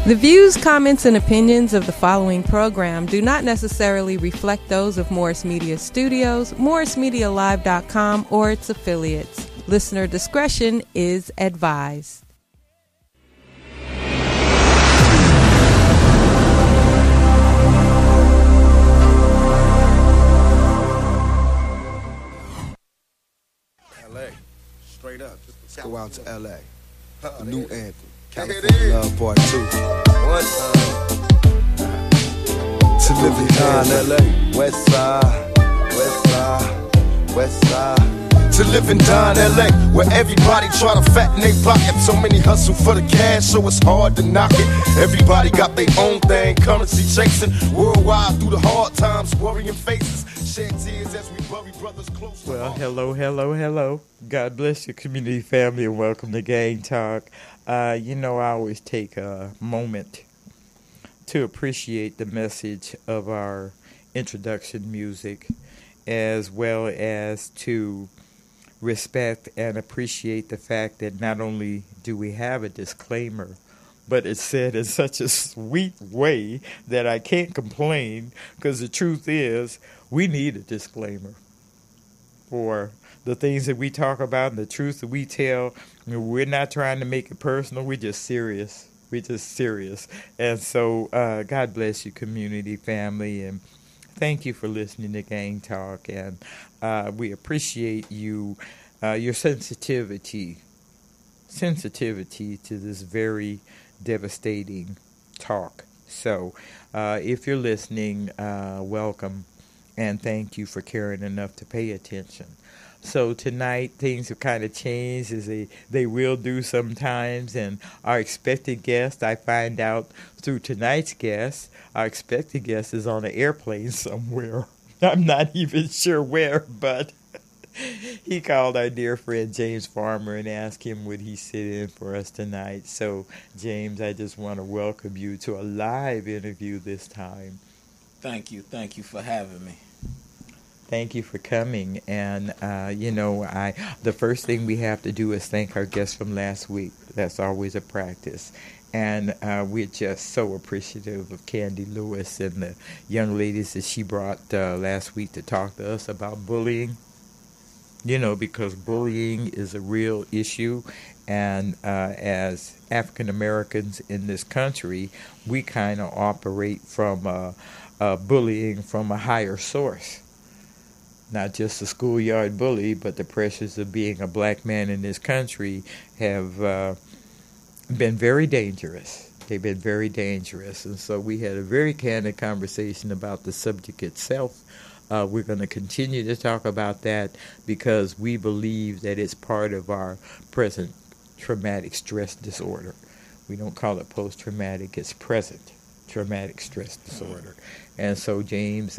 The views, comments, and opinions of the following program do not necessarily reflect those of Morris Media Studios, MorrisMediaLive.com, or its affiliates. Listener discretion is advised. LA, straight up. Let's go out to LA. The new anthem. It California is. Love Part 2. One time. To live in LA. West side, west side, west side. To live and die in LA, where everybody try to fatten their pocket. So many hustle for the cash, so it's hard to knock it. Everybody got their own thing, currency chasing. Worldwide through the hard times, worrying faces. Shed tears as we bury brothers close. Well, hello. God bless your community family and welcome to Gang Talk. I always take a moment to appreciate the message of our introduction music, as well as to respect and appreciate the fact that not only do we have a disclaimer, but it's said in such a sweet way that I can't complain, because the truth is we need a disclaimer for the things that we talk about and the truth that we tell. We're not trying to make it personal. We're just serious. And so God bless you, community family, and thank you for listening to Gang Talk. And we appreciate you, your sensitivity to this very devastating talk. So if you're listening, welcome, and thank you for caring enough to pay attention. So tonight, things have kind of changed, as they will do sometimes, and our expected guest, I find out through tonight's guest, our expected guest is on an airplane somewhere. I'm not even sure where, but he called our dear friend James Farmer and asked him would he sit in for us tonight. So, James, I just want to welcome you to a live interview this time. Thank you for having me. Thank you for coming. And, the first thing we have to do is thank our guest from last week. That's always a practice. And we're just so appreciative of Candy Lewis and the young ladies that she brought last week to talk to us about bullying. Because bullying is a real issue. And as African Americans in this country, we kind of operate from bullying from a higher source. Not just the schoolyard bully, but the pressures of being a black man in this country have been very dangerous. They've been very dangerous. And so we had a very candid conversation about the subject itself. We're going to continue to talk about that because we believe that it's part of our present traumatic stress disorder. We don't call it post-traumatic, it's present traumatic stress disorder. And so James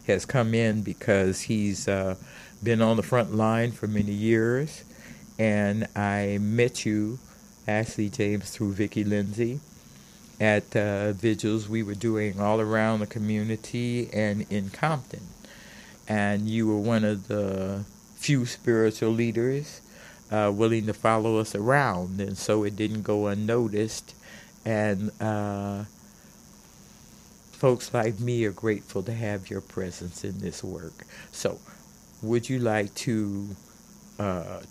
has come in because he's been on the front line for many years. And I met you, actually, James, through Vicki Lindsay at vigils we were doing all around the community and in Compton. And you were one of the few spiritual leaders willing to follow us around. And so it didn't go unnoticed. And folks like me are grateful to have your presence in this work. So would you like to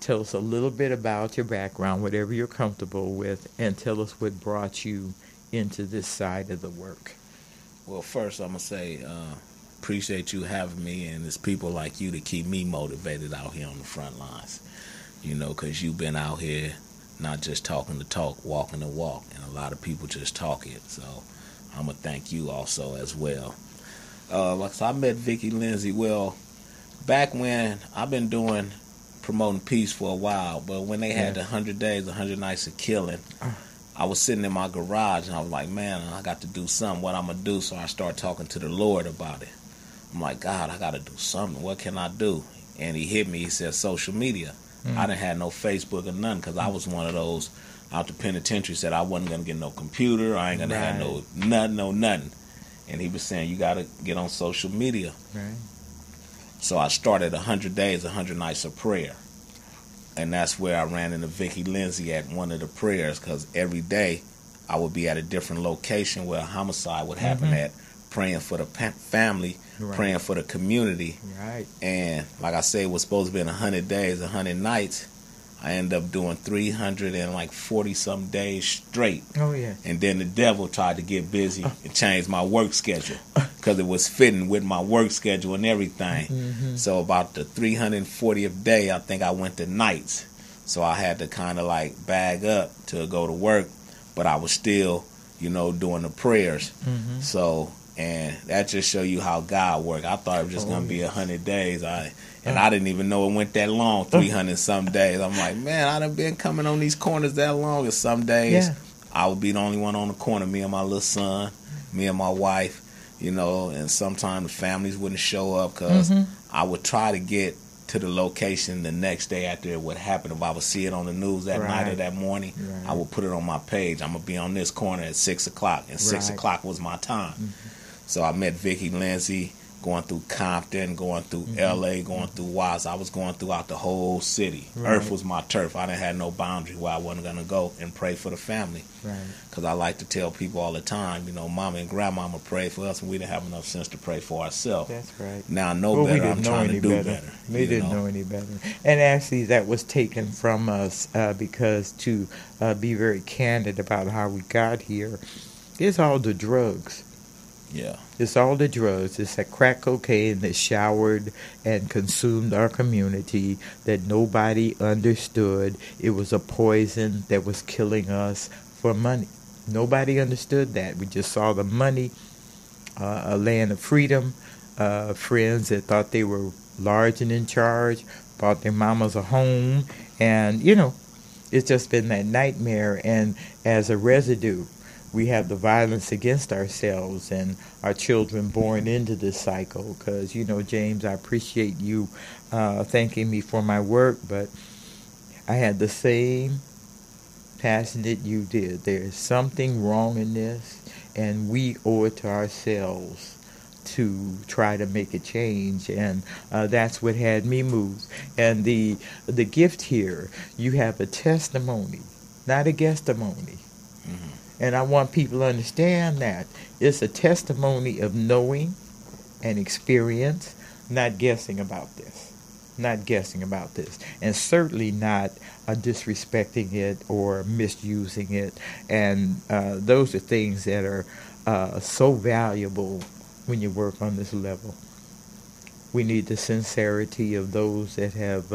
tell us a little bit about your background, whatever you're comfortable with, and tell us what brought you into this side of the work? Well, first I'm going to say appreciate you having me, and it's people like you that keep me motivated out here on the front lines, because you've been out here not just talking the talk, walking the walk, and a lot of people just talk it. So I'm going to thank you also as well. So I met Vicki Lindsay, back when I've been promoting peace for a while, but when they had the 100 days, 100 nights of killing, I was sitting in my garage and I was like, man, I got to do something. What I'm going to do? So I started talking to the Lord about it. I'm like, God, I got to do something. What can I do? And he hit me. He said, social media. I didn't have no Facebook or nothing because I was one of those out the penitentiary said I wasn't going to get no computer. I ain't going to have no nothing. And he was saying, you got to get on social media. Right. So I started 100 days, 100 nights of prayer. And that's where I ran into Vicki Lindsay at one of the prayers, because every day I would be at a different location where a homicide would happen at, praying for the family, praying for the community. Right. And like I say, it was supposed to be 100 days, 100 nights. I ended up doing 340-some days straight. Oh, yeah. And then the devil tried to get busy and change my work schedule because it was fitting with my work schedule and everything. So about the 340th day, I think I went to nights. So I had to kind of like bag up to go to work, but I was still, doing the prayers. So, and that just show you how God worked. I thought it was just going to be 100 days. I didn't even know it went that long, 300-some days. I'm like, man, I done been coming on these corners that long. And some days I would be the only one on the corner, me and my little son, me and my wife, and sometimes the families wouldn't show up because I would try to get to the location the next day after it would happen. If I would see it on the news that night or that morning, I would put it on my page. I'm going to be on this corner at 6 o'clock, and 6 o'clock was my time. So I met Vicki Lindsay, going through Compton, going through L.A., going through Watts. I was going throughout the whole city. Earth was my turf. I didn't have no boundary where I wasn't going to go and pray for the family. Because I like to tell people all the time, Mama and Grandmama prayed for us, and we didn't have enough sense to pray for ourselves. That's right. Now I know better. I'm trying to do better. We didn't know any better. And actually, that was taken from us because to be very candid about how we got here, it's all the drugs. Yeah. It's all the drugs. It's that crack cocaine that showered and consumed our community that nobody understood. It was a poison that was killing us for money. Nobody understood that. We just saw the money, a land of freedom, friends that thought they were large and in charge, bought their mamas a home, and, it's just been that nightmare. And as a residue, we have the violence against ourselves and our children born into this cycle. Because, James, I appreciate you thanking me for my work, but I had the same passion that you did. There's something wrong in this, and we owe it to ourselves to try to make a change, and that's what had me moved. And the gift here, you have a testimony, not a guestimony. And I want people to understand that it's a testimony of knowing and experience, not guessing about this. And certainly not disrespecting it or misusing it. And those are things that are so valuable when you work on this level. We need the sincerity of those that have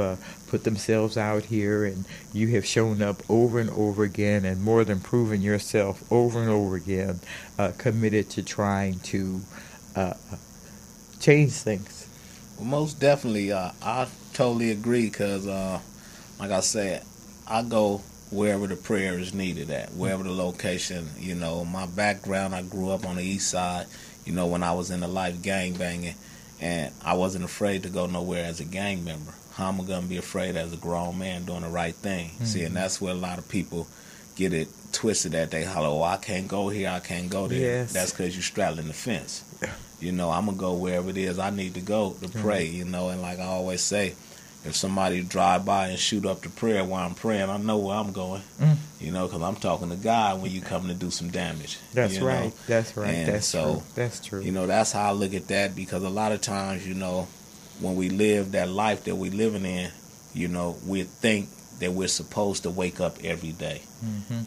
put themselves out here, and you have shown up over and over again, and more than proven yourself over and over again, committed to trying to change things. Well, most definitely, I totally agree because, like I said, I go wherever the prayer is needed at, wherever the location. My background, I grew up on the east side, when I was in the life gangbanging. And I wasn't afraid to go nowhere as a gang member. How am I going to be afraid as a grown man doing the right thing? See, and that's where a lot of people get it twisted that they holler, I can't go here, I can't go there. Yes. That's because you're straddling the fence. I'm going to go wherever it is I need to go to pray, and like I always say, if somebody drive by and shoot up the prayer while I'm praying, I know where I'm going, because I'm talking to God when you come to do some damage. That's right. That's right. And that's so, true. That's true. That's how I look at that, because a lot of times, when we live that life that we're living in, we think that we're supposed to wake up every day,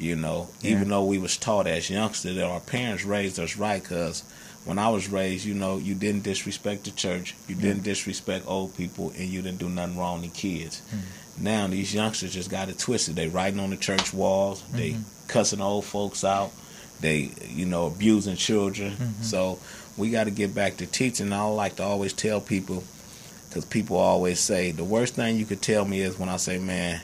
even though we was taught as youngsters that our parents raised us right, because when I was raised, you didn't disrespect the church, you didn't disrespect old people, and you didn't do nothing wrong to kids. Now these youngsters just got it twisted. They writing on the church walls, they cussing old folks out, they, abusing children. So we got to get back to teaching. I like to always tell people, because people always say, the worst thing you could tell me is when I say, man,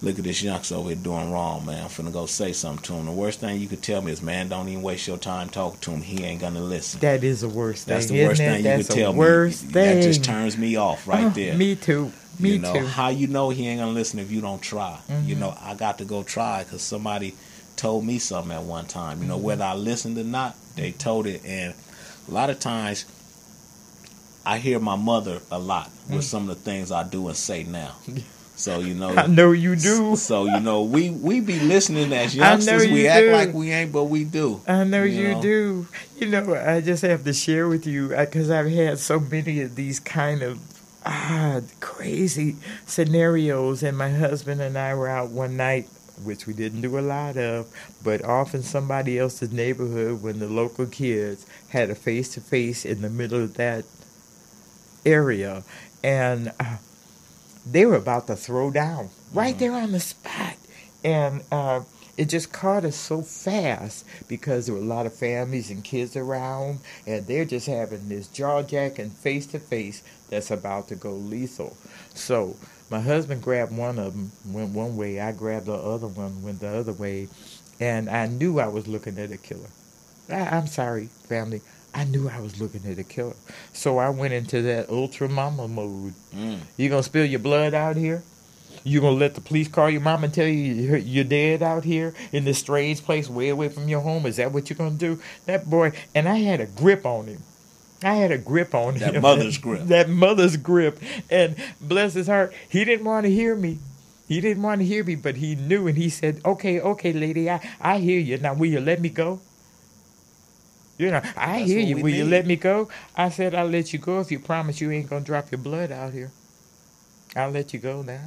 look at this youngster over here doing wrong, man. I'm finna go say something to him. The worst thing you could tell me is, man, don't even waste your time talking to him. He ain't gonna listen. That is the worst thing. That's the worst thing you could tell me. That just turns me off right there. Me too. Me too. How he ain't gonna listen if you don't try? I got to go try because somebody told me something at one time. Whether I listened or not, they told it. And a lot of times, I hear my mother a lot with some of the things I do and say now. So, you know. I know you do. So, you know, we be listening as youngsters. We act like we ain't, but we do. I know you do. You know, I just have to share with you, because I've had so many of these kind of crazy scenarios. And my husband and I were out one night, which we didn't do a lot of, but off in somebody else's neighborhood when the local kids had a face-to-face in the middle of that area. And they were about to throw down right there on the spot. And it just caught us so fast because there were a lot of families and kids around, and they're just having this jaw-jacking face-to-face that's about to go lethal. So my husband grabbed one of them, went one way. I grabbed the other one, went the other way. And I knew I was looking at a killer. I'm sorry, family. I knew I was looking at a killer. So I went into that ultra mama mode. You gonna spill your blood out here? You gonna let the police call your mom and tell you you're dead out here in this strange place way away from your home? Is that what you're gonna do? That boy, and I had a grip on him. That mother's grip. That mother's grip. And bless his heart, he didn't want to hear me. But he knew, and he said, okay, lady, I hear you. Now, will you let me go? You know, I hear you. Will you let me go? I said, I'll let you go if you promise you ain't going to drop your blood out here. I'll let you go now.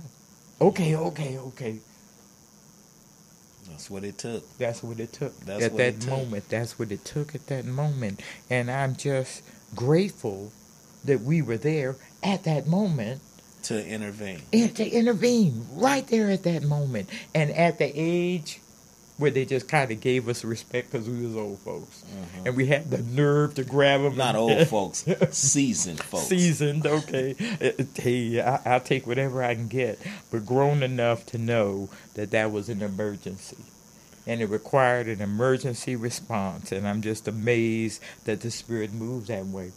Okay. That's what it took. That's what it took at that moment. And I'm just grateful that we were there at that moment. To intervene. To intervene right there at that moment. And at the age where they just kind of gave us respect because we was old folks. Mm-hmm. And we had the nerve to grab them. Not old folks, seasoned folks. Seasoned, okay. Hey, I'll take whatever I can get. But grown enough to know that that was an emergency. And it required an emergency response. And I'm just amazed that the Spirit moves that way.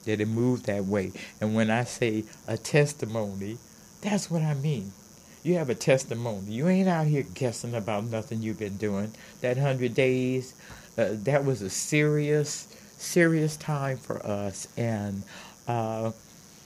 That it moved that way. And when I say a testimony, that's what I mean. You have a testimony. You ain't out here guessing about nothing you've been doing. That 100 days, that was a serious time for us. And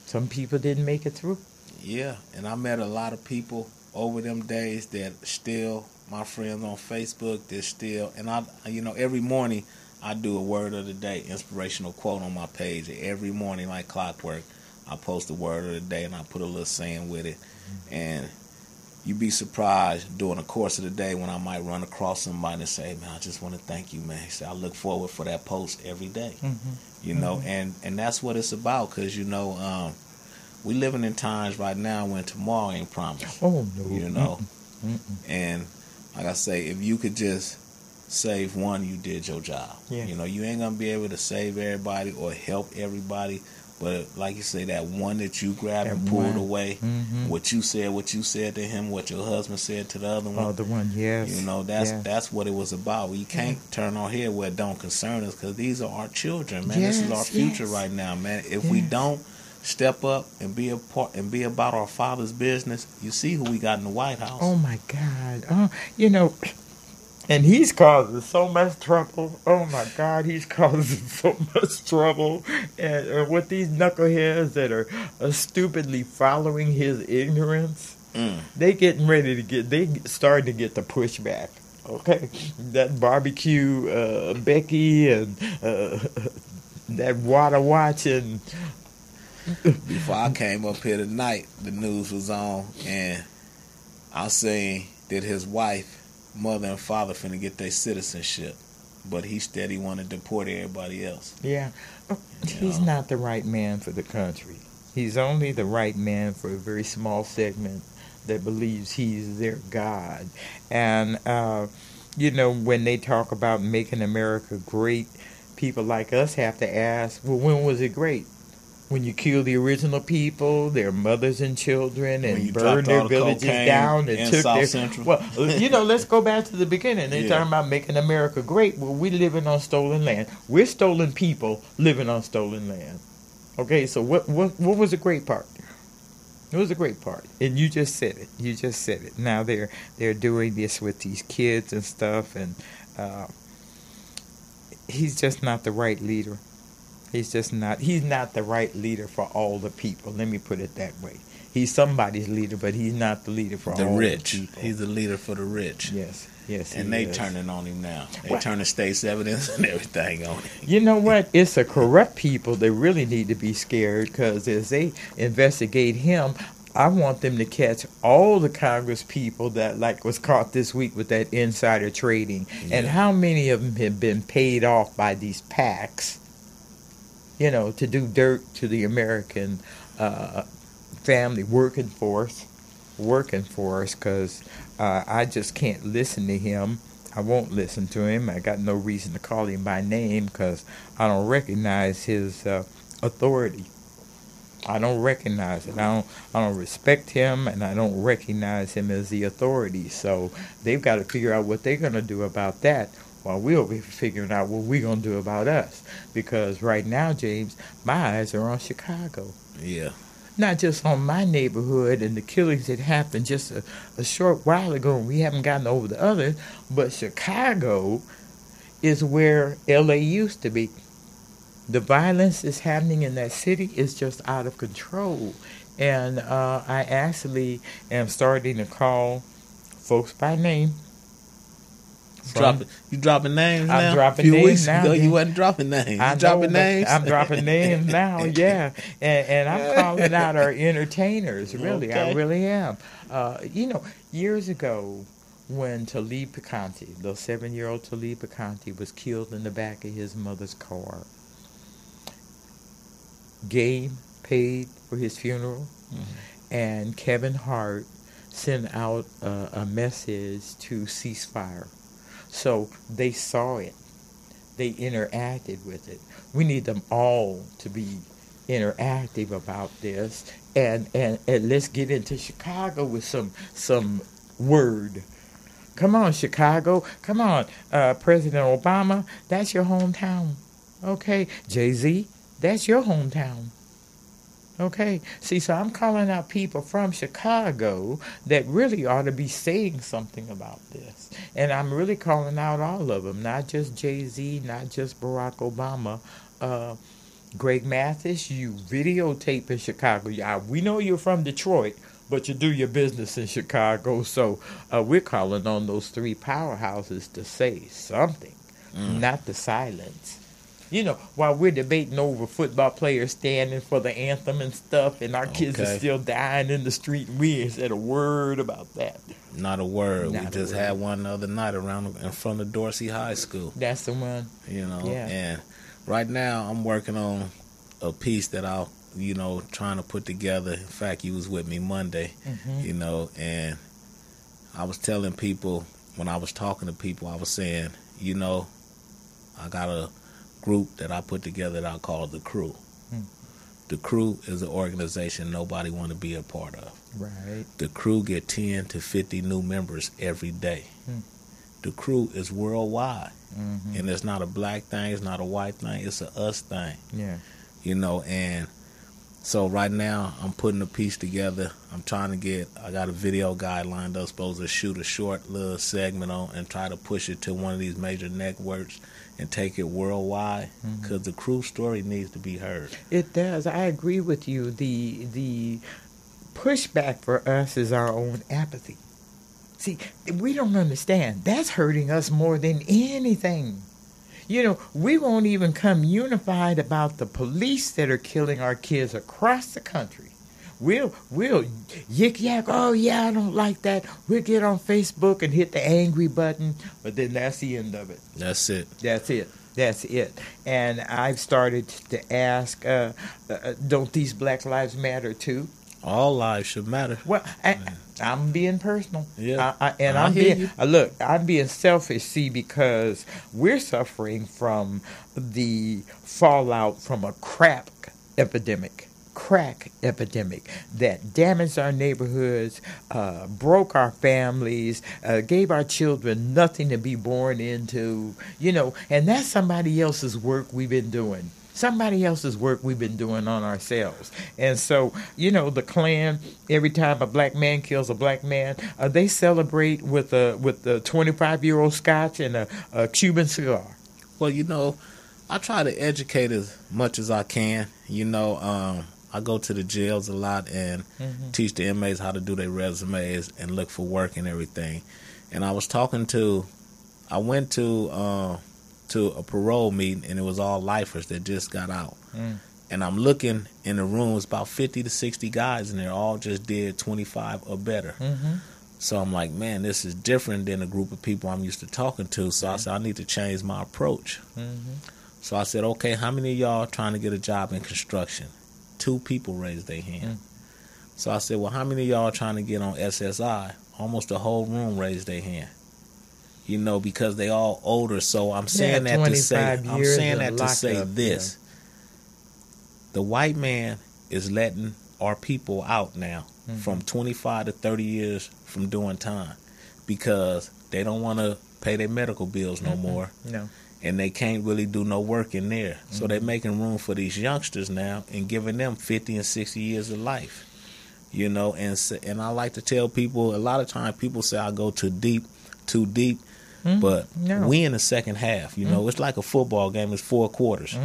some people didn't make it through. Yeah, and I met a lot of people over them days that still, my friends on Facebook, they're still, and I, you know, every morning I do a word of the day, inspirational quote on my page. Every morning, like clockwork, I post a word of the day and I put a little saying with it. And you'd be surprised during the course of the day when I might run across somebody and say, man, I just want to thank you, man. So I look forward for that post every day. You know, and that's what it's about, because, you know, we living in times right now when tomorrow ain't promised. Oh, no. You know, and like I say, if you could just save one, you did your job. Yeah. You know, you ain't going to be able to save everybody or help everybody. But like you say, that one that you grabbed and pulled away, what you said to him, what your husband said to the other one. Oh, the one, yes. You know, that's what it was about. We can't turn our head where it don't concern us, because these are our children, man. Yes, this is our future right now, man. If we don't step up and be a part and be about our Father's business, you see who we got in the White House. Oh my God. Oh, you know, and he's causing so much trouble. Oh my God, he's causing so much trouble. And with these knuckleheads that are stupidly following his ignorance, they starting to get the pushback. Okay, that barbecue Becky and that water watching. Before I came up here tonight, the news was on, and I seen that his wife, mother and father finna get their citizenship, but he steady want to deport everybody else. Yeah, he's not the right man for the country. He's only the right man for a very small segment that believes he's their God. And you know, when they talk about making America great, people like us have to ask, well, when was it great? When you kill the original people, their mothers and children, and burn their villages down and took their Central. Well, you know, let's go back to the beginning. They're talking about making America great. Well, we're living on stolen land. We're stolen people living on stolen land. Okay, so what was the great part? It was a great part, and you just said it. Now they're doing this with these kids and stuff, and he's just not the right leader. He's not the right leader for all the people. Let me put it that way. He's somebody's leader, but he's not the leader for The all rich. the people. He's the leader for the rich. Yes. And they turning on him now. They turning state's evidence and everything on him. You know what? It's the corrupt people that really need to be scared, because as they investigate him, I want them to catch all the Congress people that was caught this week with that insider trading. Yeah. And how many of them have been paid off by these PACs, to do dirt to the American family working for us, because I just can't listen to him. I won't listen to him. I got no reason to call him by name, because I don't recognize his authority. I don't recognize it. I don't respect him, and I don't recognize him as the authority. So they've got to figure out what they're going to do about that, while we'll be figuring out what we're going to do about us. Because right now, James, my eyes are on Chicago. Yeah. Not just on my neighborhood and the killings that happened just a short while ago, and we haven't gotten over the others, but Chicago is where L.A. used to be. The violence that's happening in that city is just out of control. And I actually am starting to call folks by name. You dropping names now? I'm dropping names now. You wasn't dropping names. I'm dropping names now, yeah. And I'm calling out our entertainers, really. Okay. I really am. Years ago, when Talib Picante, the 7-year-old Talib Picante, was killed in the back of his mother's car, Game paid for his funeral, and Kevin Hart sent out a message to ceasefire. So they saw it. They interacted with it. We need them all to be interactive about this, and let's get into Chicago with some word. Come on, Chicago. Come on, President Obama. That's your hometown. Okay, Jay-Z. That's your hometown. Okay. See, so I'm calling out people from Chicago that really ought to be saying something about this. And I'm really calling out all of them, not just Jay-Z, not just Barack Obama. Greg Mathis, you videotape in Chicago. We know you're from Detroit, but you do your business in Chicago. So we're calling on those three powerhouses to say something, not the silence. While we're debating over football players standing for the anthem and stuff, and our kids are still dying in the street, we ain't said a word about that. Not a word. We just had one the other night in front of Dorsey High School. That's the one. Yeah. And right now I'm working on a piece that I'll, trying to put together. In fact, you was with me Monday, and I was telling people, when I was talking to people, I was saying, I got a group that I put together that I call The Crew. The Crew is an organization nobody want to be a part of. Right. The Crew get 10 to 50 new members every day. The Crew is worldwide. And it's not a black thing, it's not a white thing, it's a us thing. Yeah. And so right now I'm putting a piece together. I got a video guy lined up, supposed to shoot a short little segment on and try to push it to one of these major networks and take it worldwide, because the Crew story needs to be heard. It does. I agree with you. The pushback for us is our own apathy. See, we don't understand. That's hurting us more than anything. We won't even come unified about the police that are killing our kids across the country. We'll yik yak, oh yeah, I don't like that. We'll get on Facebook and hit the angry button, but then that's the end of it. That's it. That's it. And I've started to ask, don't these Black Lives Matter too? All lives should matter. Well, I'm being personal. Yeah. I'm being selfish, see, because we're suffering from the fallout from a crack epidemic that damaged our neighborhoods, broke our families, gave our children nothing to be born into, and that's somebody else's work we've been doing. On ourselves. And so, the Klan, every time a black man kills a black man, they celebrate with the 25-year-old scotch and a Cuban cigar. Well, I try to educate as much as I can. I go to the jails a lot and teach the inmates how to do their resumes and look for work and everything. And I went to a parole meeting, and it was all lifers that just got out. And I'm looking in the room, it's about 50 to 60 guys in there, all just did 25 or better. So I'm like, man, this is different than a group of people I'm used to talking to. So I said, I need to change my approach. So I said, okay, how many of y'all trying to get a job in construction? 2 people raised their hand. So I said, well, how many of y'all trying to get on SSI? Almost the whole room raised their hand. You know, because they all older. So I'm saying that to say, this. The white man is letting our people out now from 25 to 30 years from doing time because they don't want to pay their medical bills no more. No. And they can't really do no work in there. So they're making room for these youngsters now and giving them 50 and 60 years of life. You know, and I like to tell people, a lot of times people say I go too deep. But we in the second half, you know, it's like a football game. It's 4 quarters.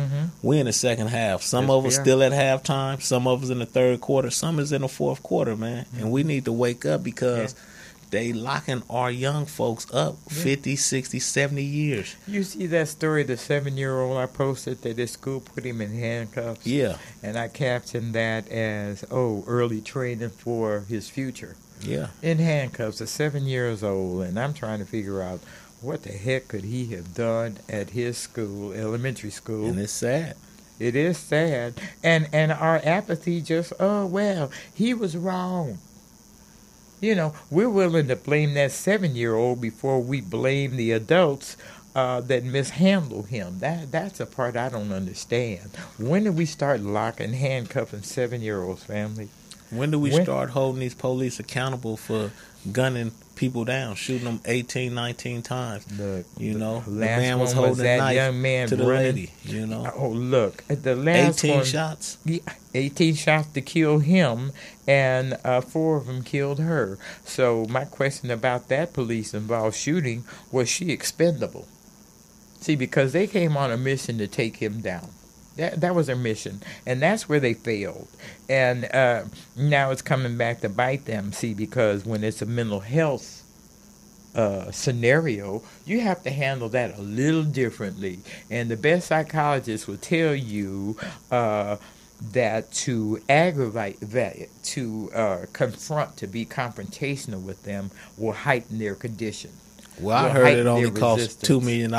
We in the second half. Some of us still at halftime. Some of us in the third quarter. Some is in the fourth quarter, man. And we need to wake up because they locking our young folks up 50, 60, 70 years. You see that story, the 7-year-old I posted that his school put him in handcuffs? Yeah. And I captioned that as, early training for his future. Yeah. In handcuffs at 7 years old. And I'm trying to figure out, what the heck could he have done at his school, elementary school? And it's sad. It is sad. And our apathy just, he was wrong. You know, we're willing to blame that 7-year-old before we blame the adults that mishandle him. That's a part I don't understand. When do we start locking, handcuffing 7-year-olds, family? When do we start holding these police accountable for gunning people down, shooting them 18, 19 times? Look, you know, the last man was one holding that a knife young man to the running. lady, you know. Oh, look, the last 18 one, shots. Yeah, 18 shots to kill him, and 4 of them killed her. So my question about that police-involved shooting, was she expendable? See, because they came on a mission to take him down. That was their mission, and that's where they failed. And now it's coming back to bite them, see, because when it's a mental health scenario, you have to handle that a little differently. And the best psychologists will tell you that to aggravate that, to confront, to be confrontational with them will heighten their condition. Well, I heard it only costs $2 million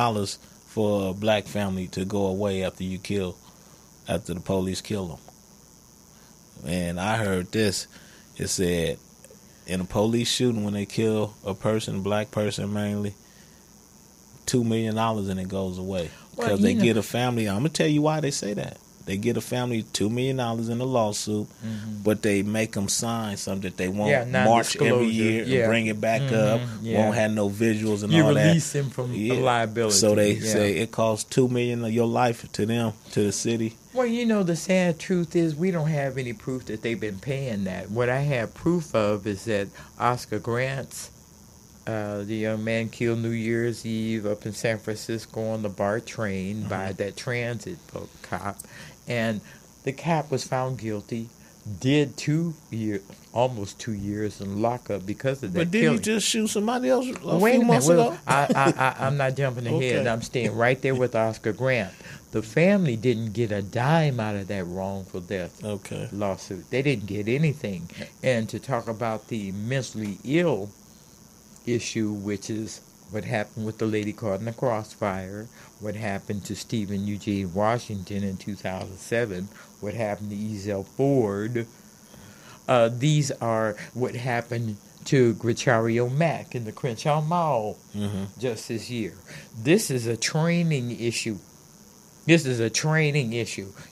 for a black family to go away after the police kill them. And I heard this. It said, in a police shooting, when they kill a person, a black person mainly, $2 million and it goes away. Because they get a family. I'm going to tell you why they say that. They get a family $2 million in a lawsuit, but they make them sign something that they won't march every year and bring it back up, won't have no visuals and all that. You release them from liability. So they say it costs $2 million of your life to them, to the city. Well, you know, the sad truth is we don't have any proof that they've been paying that. What I have proof of is that Oscar Grant's, the young man killed New Year's Eve up in San Francisco on the BART train by that transit cop. And the cop was found guilty, did almost 2 years in lockup because of that But did killing. he just shoot somebody else Wait few a months minute. ago? I'm not jumping ahead. I'm staying right there with Oscar Grant. The family didn't get a dime out of that wrongful death lawsuit. They didn't get anything. And to talk about the mentally ill issue, which is what happened with the lady caught in the crossfire, what happened to Stephen Eugene Washington in 2007, what happened to Ezell Ford. These are what happened to Grichario Mack in the Crenshaw Mall just this year. This is a training issue.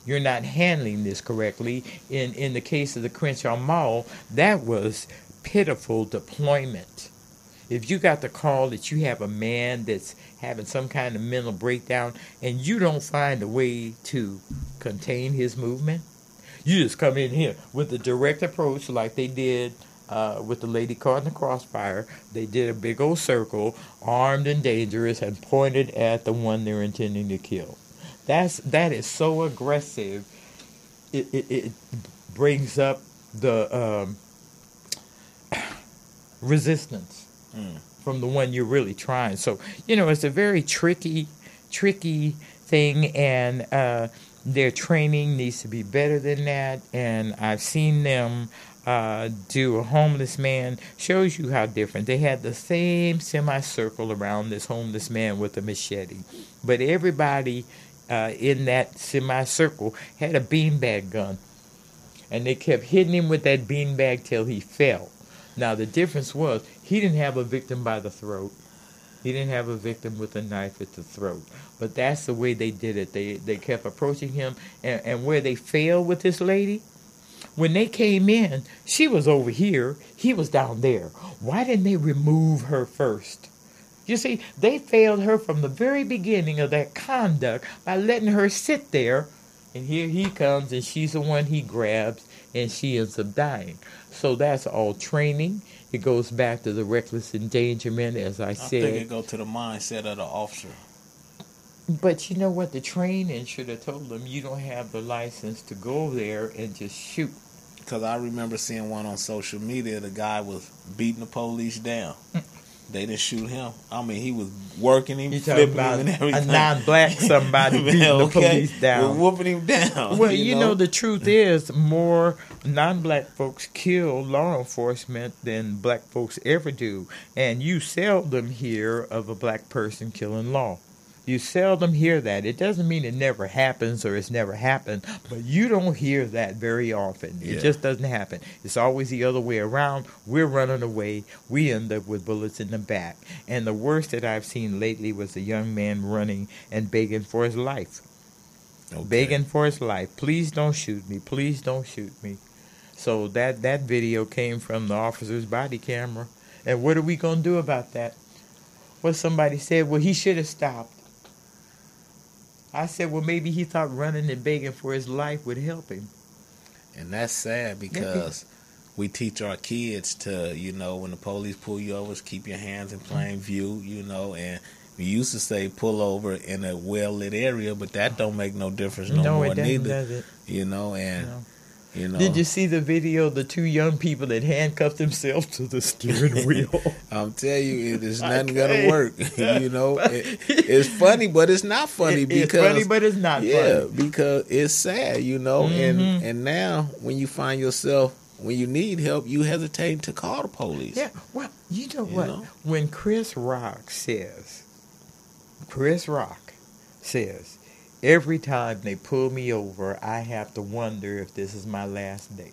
You're not handling this correctly. In the case of the Crenshaw Mall, that was pitiful deployment. If you got the call that you have a man that's having some kind of mental breakdown and you don't find a way to contain his movement, you just come in here with a direct approach like they did with the lady caught in the crossfire. They did a big old circle, armed and dangerous, and pointed at the one they're intending to kill. That is so aggressive. It brings up the resistance from the one you're really trying. So, it's a very tricky thing, and their training needs to be better than that. And I've seen them do a homeless man. Shows you how different. They had the same semicircle around this homeless man with a machete, but everybody in that semicircle had a beanbag gun, and they kept hitting him with that beanbag till he fell. Now the difference was he didn't have a victim by the throat. He didn't have a victim with a knife at the throat. But that's the way they did it. They kept approaching him, and where they failed with this lady, when they came in, she was over here, he was down there. Why didn't they remove her first? You see, they failed her from the very beginning of that conduct by letting her sit there, and here he comes, and she's the one he grabs, and she ends up dying. So that's all training. It goes back to the reckless endangerment, as I said. I think it goes to the mindset of the officer. But you know what? The training should have told them you don't have the license to go there and just shoot. Because I remember seeing one on social media. The guy was beating the police down. They didn't shoot him. I mean, he was working him, flipping him, and everything. A non-black somebody beating the police down. We're whooping him down. Well, you know, the truth is more non-black folks kill law enforcement than black folks ever do. And you seldom hear of a black person killing law. You seldom hear that. It doesn't mean it never happens or it's never happened, but you don't hear that very often. It just doesn't happen. It's always the other way around. We're running away. We end up with bullets in the back. And the worst that I've seen lately was a young man running and begging for his life. Okay. Begging for his life. Please don't shoot me. Please don't shoot me. So that video came from the officer's body camera. And what are we going to do about that? Well, somebody said, well, he should have stopped. I said, well, maybe he thought running and begging for his life would help him. And that's sad because we teach our kids to, when the police pull you over, keep your hands in plain view, and we used to say pull over in a well-lit area, but that don't make no difference no more neither. Does it? Did you see the video of the two young people that handcuffed themselves to the steering wheel? I'm telling you, it is nothing gonna work. It's funny, but it's not funny because it's funny, but it's not funny. Yeah, because it's sad, and now when you find yourself when you need help, you hesitate to call the police. Yeah, well, you know what? When Chris Rock says, every time they pull me over, I have to wonder if this is my last day.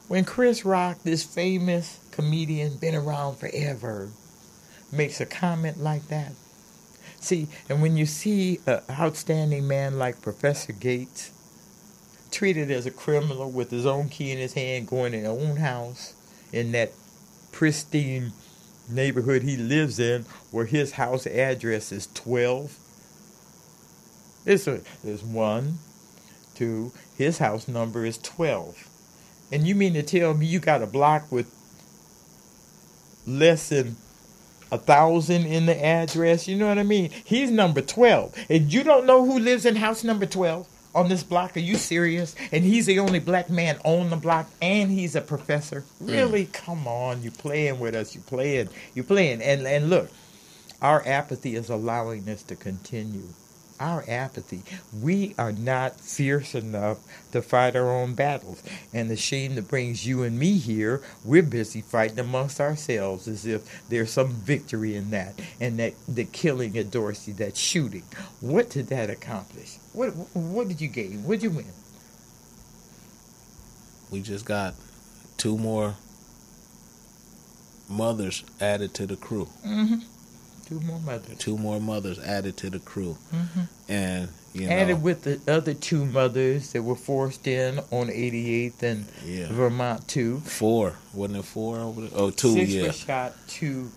When Chris Rock, this famous comedian, been around forever, makes a comment like that. See, and when you see an outstanding man like Professor Gates treated as a criminal with his own key in his hand, going to his own house in that pristine neighborhood he lives in, where his house address is 12. There's 1, 2. His house number is 12. And you mean to tell me you got a block with less than 1,000 in the address? You know what I mean? He's number 12. And you don't know who lives in house number 12 on this block? Are you serious? And he's the only black man on the block, and he's a professor? Really? Come on. You playing with us. You playing. And look, our apathy is allowing this to continue. Our apathy. We are not fierce enough to fight our own battles. And the shame that brings you and me here, we're busy fighting amongst ourselves as if there's some victory in that. And that the killing at Dorsey, that shooting. What did that accomplish? What did you gain? What did you win? We just got 2 more mothers added to the crew. Mm-hmm. 2 more mothers added to the crew. Mm-hmm. And, added with the other 2 mothers that were forced in on 88th and Vermont 2. 4. Wasn't it 4 over there? Oh, 2, 6 were shot, 2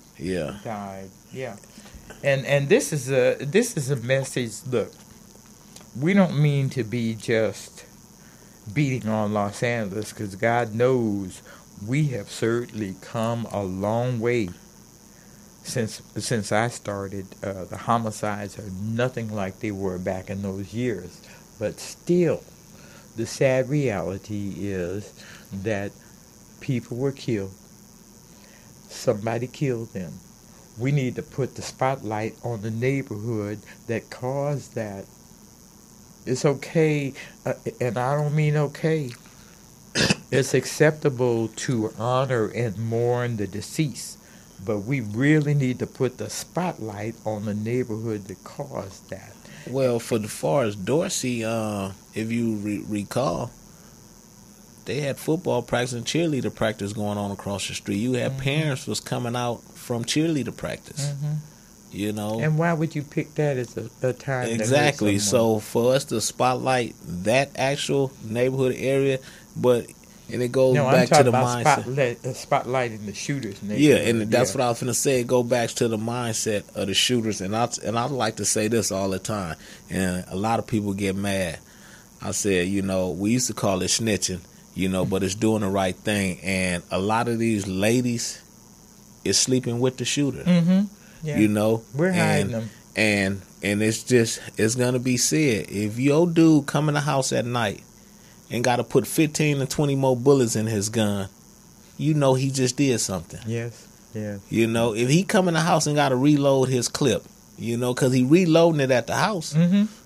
died. Yeah. And this is a message. Look, we don't mean to be just beating on Los Angeles, because God knows we have certainly come a long way. Since I started, the homicides are nothing like they were back in those years. But still, the sad reality is that people were killed. Somebody killed them. We need to put the spotlight on the neighborhood that caused that. It's okay, and I don't mean okay. It's acceptable to honor and mourn the deceased, but we really need to put the spotlight on the neighborhood that caused that. Well, for the far as Dorsey, if you recall, they had football practice and cheerleader practice going on across the street. You had parents was coming out from cheerleader practice. You know, and why would you pick that as a time? Exactly. So for us to spotlight that actual neighborhood area, but and it goes back to the mindset. Spotlighting the shooters. Yeah, and that's what I was going to say. It goes back to the mindset of the shooters, and I like to say this all the time, and a lot of people get mad. I said, you know, we used to call it snitching, you know, but it's doing the right thing, and a lot of these ladies is sleeping with the shooter. Yeah. You know, we're hiding them, and it's gonna be said, if your dude come in the house at night and got to put 15 and 20 more bullets in his gun, you know he just did something. Yes. You know, if he come in the house and got to reload his clip, you know, because he reloading it at the house,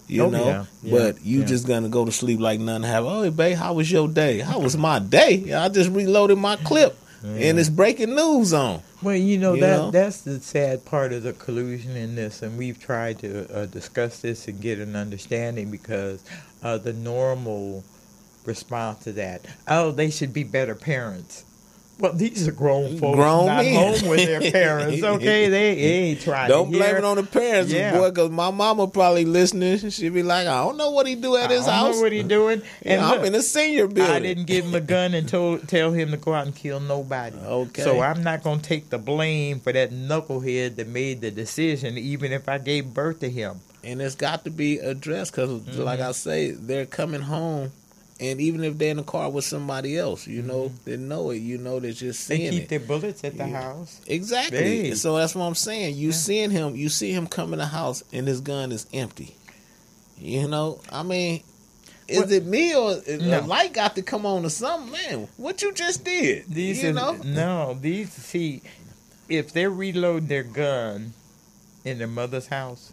you know, but you just going to go to sleep like nothing happened. Oh, babe, how was your day? How was my day? I just reloaded my clip, and it's breaking news on. Well, that's the sad part of the collusion in this, and we've tried to discuss this and get an understanding, because the normal response to that, oh, they should be better parents. Well, these are grown folks, not home with their parents. Okay, they ain't trying. Don't blame it on the parents, boy, because my mama probably listening. She'd be like, I don't know what he do at his house. I don't know what he doing. And look, I'm in a senior building. I didn't give him a gun and tell him to go out and kill nobody. Okay. So I'm not going to take the blame for that knucklehead that made the decision, even if I gave birth to him. And it's got to be addressed, because, like I say, they're coming home. And even if they're in the car with somebody else, you know, they know it. You know, they're just seeing it. They keep their bullets at the house. Exactly. Hey. So that's what I'm saying. You see him come in the house and his gun is empty. You know, I mean, is it me or the light got to come on or something? Man, what you just did? See, if they're reloading their gun in their mother's house,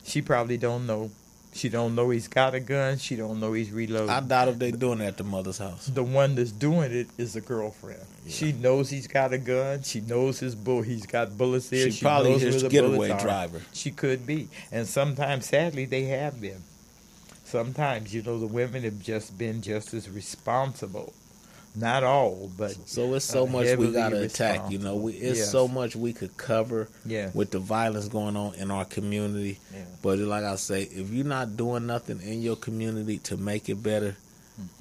she probably don't know. She don't know he's got a gun. She don't know he's reloading. I doubt if they doing that at the mother's house. The one that's doing it is the girlfriend. Yeah. She knows he's got a gun. She knows he's got bullets there. She probably his getaway driver. She could be. And sometimes, sadly, they have been. Sometimes, the women have just been just as responsible. Not all, but so it's so much we got to attack. It's so much we could cover with the violence going on in our community. Yeah. But like I say, if you're not doing nothing in your community to make it better,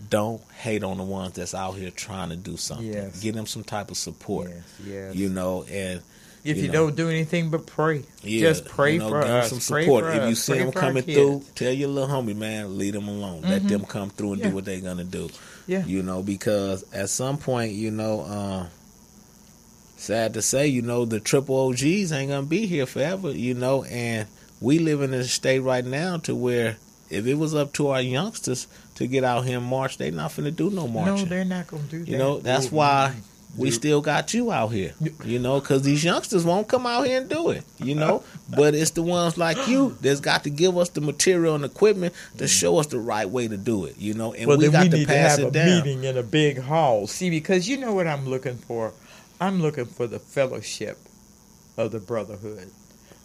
don't hate on the ones that's out here trying to do something. Yes. Give them some type of support. Yes. And if you don't do anything but pray, just pray for give us. Some support. If you see them coming through, tell your little homie, man, leave them alone. Let them come through and do what they're gonna do. Yeah. Because at some point, sad to say, the triple OGs ain't gonna be here forever. And we live in a state right now to where if it was up to our youngsters to get out here and march, they not finna do no marching. No, they're not gonna do that. That's why. We still got you out here, because these youngsters won't come out here and do it, But it's the ones like you that's got to give us the material and equipment to show us the right way to do it, And we got to pass it down. We need to have a meeting in a big hall. See, because you know what I'm looking for? I'm looking for the fellowship of the brotherhood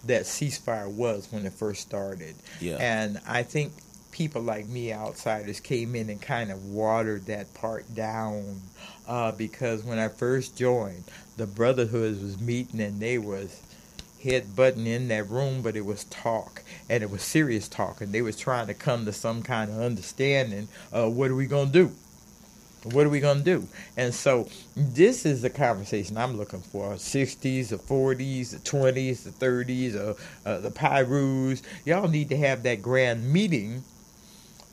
that ceasefire was when it first started. Yeah. And I think people like me, outsiders, came in and kind of watered that part down. Because when I first joined, the brotherhood was meeting and they was headbutting in that room, but it was talk, and it was serious talk, and they was trying to come to some kind of understanding. What are we gonna do? What are we gonna do? And so this is the conversation I'm looking for: 60s, the 40s, the 20s, the 30s, the Pyrus. Y'all need to have that grand meeting.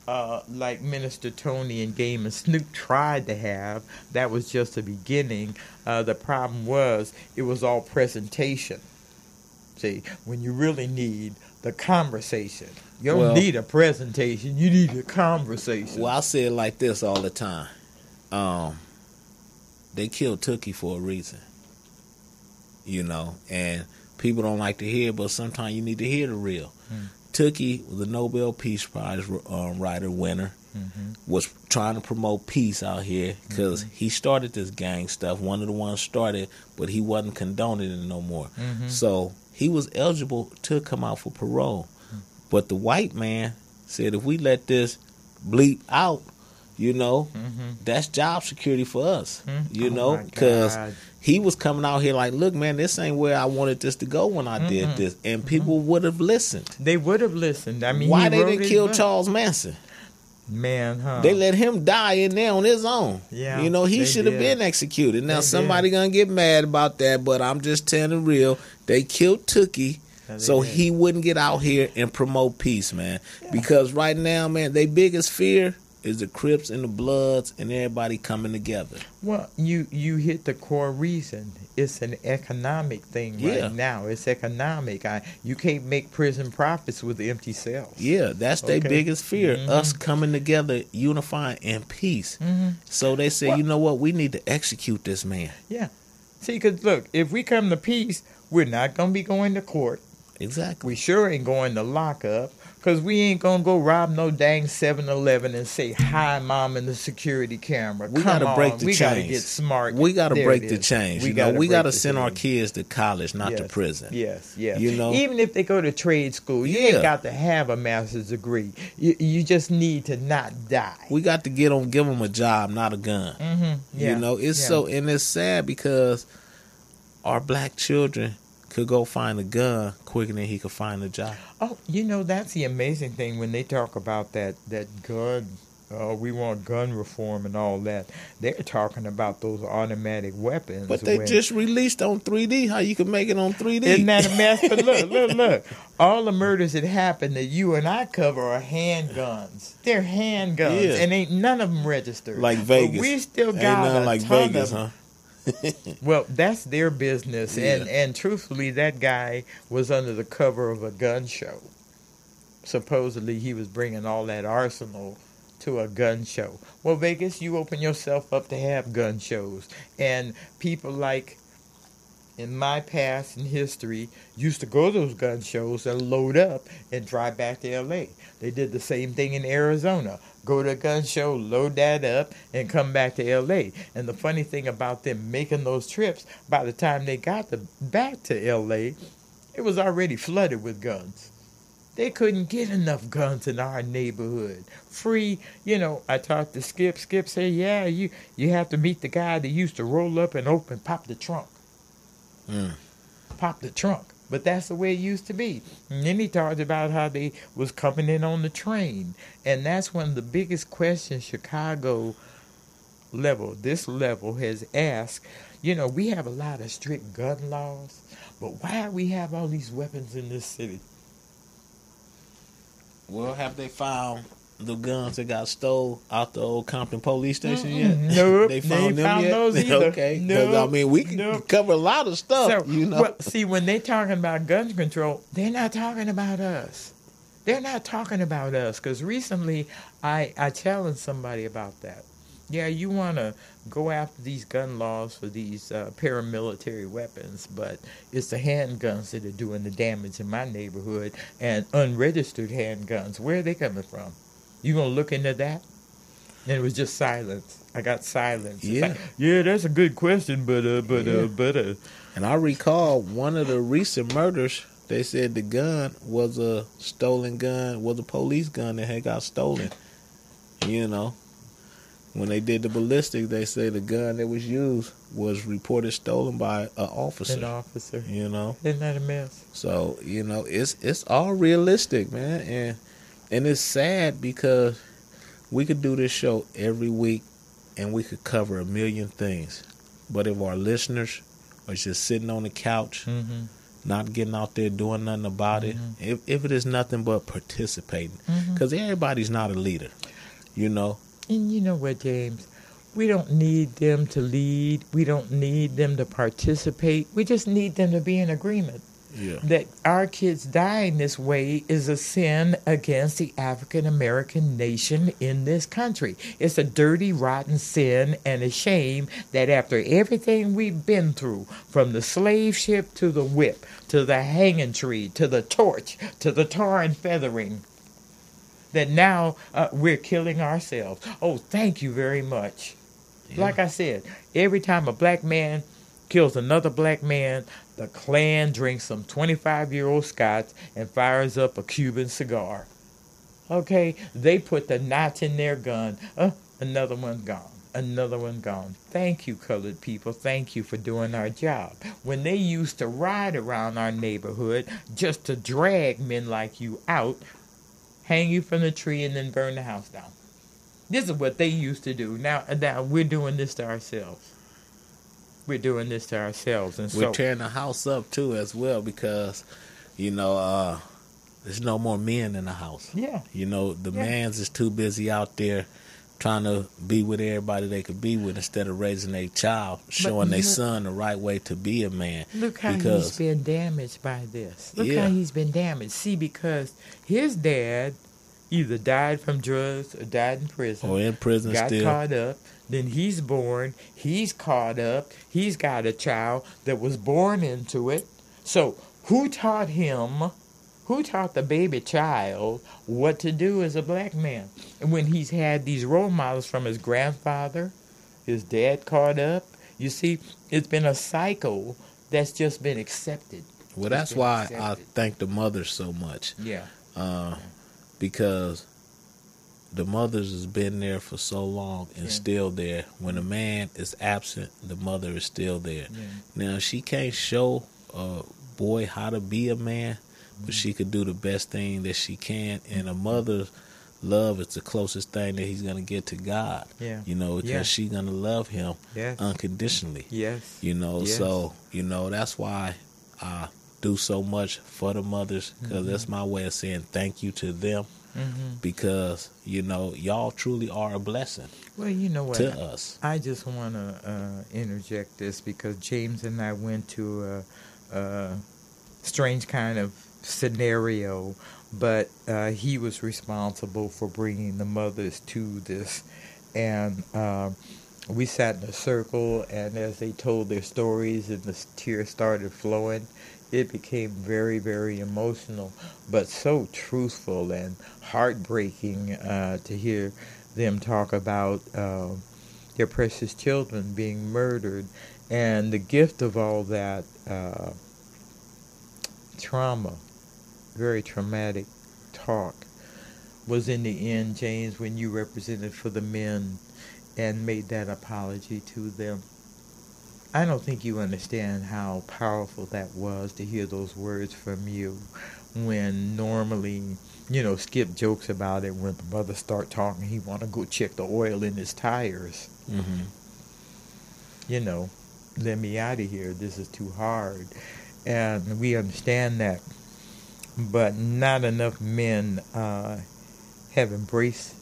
Like Minister Tony and Game and Snoop tried to have. That was just the beginning. The problem was it was all presentation. conversation when you really need the conversation. You don't need a presentation. You need a conversation. Well, I say it like this all the time. They killed Tookie for a reason. You know, and people don't like to hear it, but sometimes you need to hear the real. Tookie was a Nobel Peace Prize writer winner. Was trying to promote peace out here because he started this gang stuff. One of the ones started, but he wasn't condoning it no more. So he was eligible to come out for parole. But the white man said, if we let this bleep out, you know, that's job security for us, you know, because he was coming out here like, look, man, this ain't where I wanted this to go when I did this. And people would have listened. They would have listened. I mean, why they didn't kill Charles Manson? Man, huh? They let him die in there on his own. Yeah, you know, he should have been executed. Now, somebody gonna get mad about that, but I'm just telling the real. They killed Tookie so he wouldn't get out here and promote peace, man. Yeah. Because right now, man, their biggest fear is the Crips and the Bloods and everybody coming together. Well, you hit the core reason. It's an economic thing right now. It's economic. You can't make prison profits with empty cells. Yeah, that's their biggest fear, us coming together, unifying in peace. So they say, you know what, we need to execute this man. Yeah. See, because look, if we come to peace, we're not going to be going to court. Exactly. We sure ain't going to lock up. Because we ain't going to go rob no dang 7-Eleven and say, hi, Mom, in the security camera. We got to break the chains. We got to get smart. We got to break the chains. We got to send our kids to college, not to prison. Yes. You know? Even if they go to trade school, you ain't got to have a master's degree. You just need to not die. We got to give them a job, not a gun. You know, it's so, and it's sad because our black children could go find a gun quicker than he could find a job. Oh, you know, that's the amazing thing when they talk about that gun, we want gun reform and all that. They're talking about those automatic weapons. But they just released on 3D. How you can make it on 3D? Isn't that a mess? But look. All the murders that happen that you and I cover are handguns. They're handguns, and ain't none of them registered. Like Vegas. But we still got ain't nothing like ton Vegas, of them. huh? Well, that's their business, and truthfully, that guy was under the cover of a gun show. Supposedly, he was bringing all that arsenal to a gun show. Well, Vegas, you open yourself up to have gun shows, and people like in my past and history used to go to those gun shows and load up and drive back to L.A. They did the same thing in Arizona. Go to a gun show, load that up, and come back to L.A. And the funny thing about them making those trips, by the time they got back to L.A., it was already flooded with guns. They couldn't get enough guns in our neighborhood. Free, you know, I talked to Skip. Skip said, yeah, you have to meet the guy that used to roll up and pop the trunk. Pop the trunk. But that's the way it used to be. And then he talked about how they was coming in on the train. And that's one of the biggest questions Chicago this level has asked. You know, we have a lot of strict gun laws, but why do we have all these weapons in this city? Well, have they found the guns that got stole out the old Compton police station yet? Nope. They found them yet? Those either. Okay. Nope. I mean, we can cover a lot of stuff, you know. Well, see, when they talking about gun control, they're not talking about us. They're not talking about us. Because recently, I challenged somebody about that. Yeah, you want to go after these gun laws for these paramilitary weapons, but it's the handguns that are doing the damage in my neighborhood, and unregistered handguns. Where are they coming from? You gonna look into that? And it was just silence. I got silence. Yeah, like, that's a good question, but. And I recall one of the recent murders. They said the gun was a stolen gun, was a police gun that had got stolen. You know, when they did the ballistic, they say the gun that was used was reported stolen by an officer. An officer. You know, isn't that a mess? So you know, it's all realistic, man, and it's sad because we could do this show every week and we could cover a million things. But if our listeners are just sitting on the couch, not getting out there doing nothing about it, if it is nothing but participating, because everybody's not a leader, you know. And you know what, James? We don't need them to lead. We don't need them to participate. We just need them to be in agreement. that our kids dying this way is a sin against the African American nation in this country. It's a dirty, rotten sin and a shame that after everything we've been through, from the slave ship to the whip, to the hanging tree, to the torch, to the tar and feathering, that now we're killing ourselves. Oh, thank you very much. Like I said, every time a black man kills another black man, the Klan drinks some 25-year-old scotch and fires up a Cuban cigar. Okay? They put the notch in their gun. Another one gone. Another one gone. Thank you, colored people. Thank you for doing our job. When they used to ride around our neighborhood just to drag men like you out, hang you from the tree, and then burn the house down. This is what they used to do. Now we're doing this to ourselves. We're doing this to ourselves. And we're tearing the house up, too, as well, because, there's no more men in the house. Yeah. The mans is too busy out there trying to be with everybody they could be with instead of raising their child, showing their son the right way to be a man. Look how he's been damaged by this. Look how he's been damaged. See, because his dad either died from drugs or died in prison. Or in prison got still. Got caught up. Then he's born. He's caught up. He's got a child that was born into it. So who taught him, who taught the baby child what to do as a black man? And when he's had these role models from his grandfather, his dad caught up, you see, it's been a cycle that's just been accepted. Well, that's why I thank the mothers so much. Yeah. Because the mothers has been there for so long and still there. When a man is absent, the mother is still there. Yeah. Now, she can't show a boy how to be a man, but she could do the best thing that she can. And a mother's love is the closest thing that he's going to get to God. Yeah. Because she's going to love him unconditionally. Yes. So, that's why I do so much for the mothers, because that's my way of saying thank you to them. Because, y'all truly are a blessing. Well, you know what? To us. I just want to interject this because James and I went to a strange kind of scenario, but he was responsible for bringing the mothers to this. And we sat in a circle, and as they told their stories and the tears started flowing, it became very, very emotional, but so truthful and heartbreaking to hear them talk about their precious children being murdered. And the gift of all that trauma, very traumatic talk, was in the end, James, when you represented for the men and made that apology to them. I don't think you understand how powerful that was to hear those words from you, when normally, Skip jokes about it when the mother start talking, he want to go check the oil in his tires. Let me out of here. This is too hard. And we understand that. But not enough men have embraced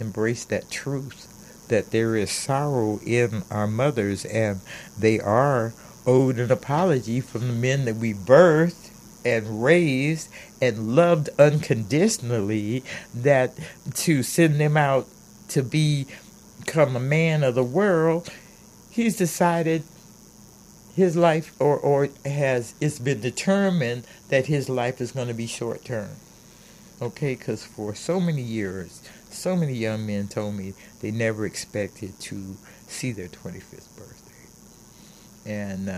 that truth, that there is sorrow in our mothers, and they are owed an apology from the men that we birthed and raised and loved unconditionally, that to send them out to become a man of the world, he's decided his life it's been determined that his life is going to be short term. Okay, because for so many years, so many young men told me they never expected to see their 25th birthday. And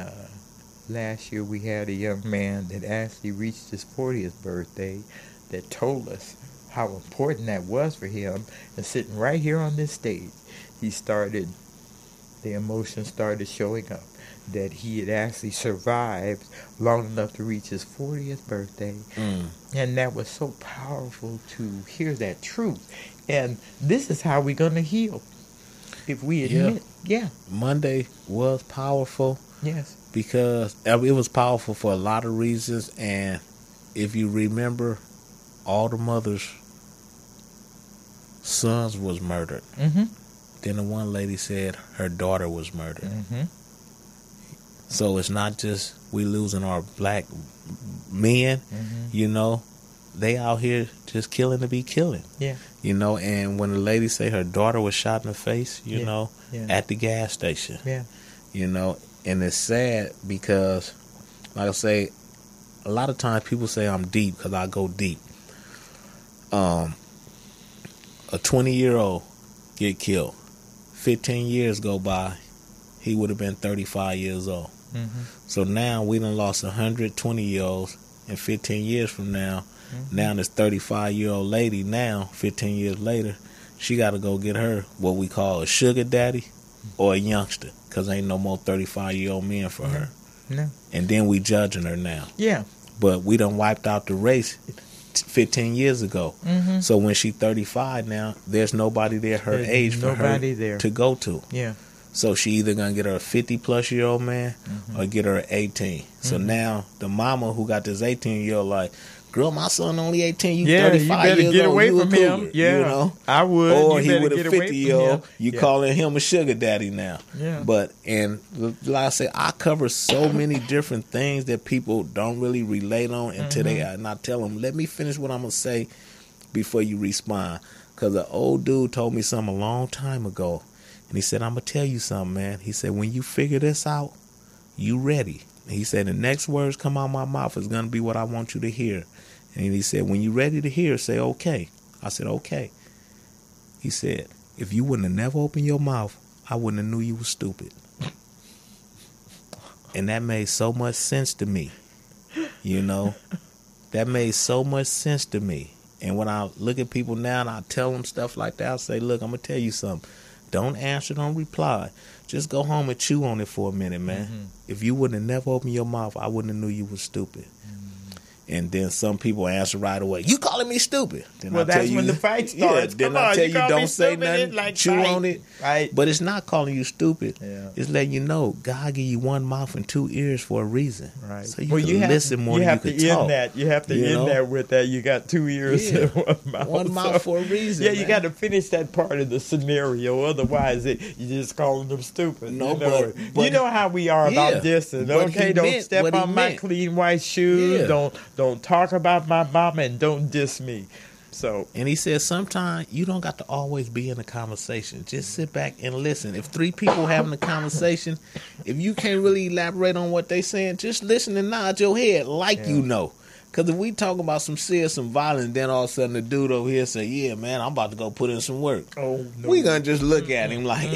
last year we had a young man that actually reached his 40th birthday that told us how important that was for him. And sitting right here on this stage, the emotion started showing up, that he had actually survived long enough to reach his 40th birthday. And that was so powerful to hear that truth. And this is how we're going to heal, if we admit. Monday was powerful. Yes. Because it was powerful for a lot of reasons. And if you remember, all the mothers' sons was murdered. Then the one lady said her daughter was murdered. So it's not just We losing our black men, Mm-hmm. you know. They out here just killing to be killing. Yeah. You know, and when the lady say her daughter was shot in the face, you Yeah. know, Yeah. at the gas station. Yeah. You know, and it's sad because, like I say, a lot of times people say I'm deep because I go deep. A 20-year-old get killed. 15 years go by, he would have been 35 years old. Mm-hmm. So now we done lost 120-year-olds, and 15 years from now, Mm-hmm. now this 35-year-old lady now, 15 years later, she got to go get her what we call a sugar daddy or a youngster, because ain't no more 35-year-old men for her. No. And then we judging her now. Yeah. But we done wiped out the race 15 years ago. Mm-hmm. So when she 35 now, there's nobody there her There's age for her nobody there. to go to. Yeah. So she either going to get her a 50-plus-year-old man or get her an 18. So now the mama who got this 18-year-old like, girl, my son only 18. You 35 you better years get old. away You a from him. cougar, Yeah, you know? I would. Or You he better with a get away from 50-year-old. him. You Yeah. calling him a sugar daddy now. Yeah. But, and like I say, I cover so many different things that people don't really relate on until they, and I tell them, let me finish what I'm going to say before you respond. Because an old dude told me something a long time ago. And he said, I'm going to tell you something, man. He said, when you figure this out, you ready. And he said, the next words come out my mouth is going to be what I want you to hear. And he said, when you ready to hear, say, okay. I said, okay. He said, if you wouldn't have never opened your mouth, I wouldn't have knew you was stupid. And that made so much sense to me. You know, that made so much sense to me. And when I look at people now and I tell them stuff like that, I say, look, I'm going to tell you something. Don't answer, don't reply. Just go home and chew on it for a minute, man. Mm-hmm. If you wouldn't have never opened your mouth, I wouldn't have knew you was stupid. And then some people answer right away, you calling me stupid. Then Well, I tell that's you, when the fight starts. Then Come I on, tell you you, call me don't say stupid, nothing, like chew fight. on it. Right. But it's not calling you stupid. Yeah. It's letting you know God give you one mouth and two ears for a reason. Right. So you can listen more than you can You have talk. to end that. You have to You end know? that with that. You got two ears Yeah. and one mouth. One mouth for a reason. Yeah, you man. got to finish that part of the scenario. Otherwise, you just calling them stupid. No, you know, but- you know how we are Yeah, about this. And but okay, he don't meant step what he on my meant. clean white shoes. Yeah. Don't talk about my mama, and don't diss me. So And he said, sometimes you don't got to always be in a conversation. Just sit back and listen. If three people having a conversation, if you can't really elaborate on what they saying, just listen and nod your head like you know. Because if we talk about some serious, some violence, then all of a sudden the dude over here say, yeah, man, I'm about to go put in some work. oh no, We gonna just look at him like,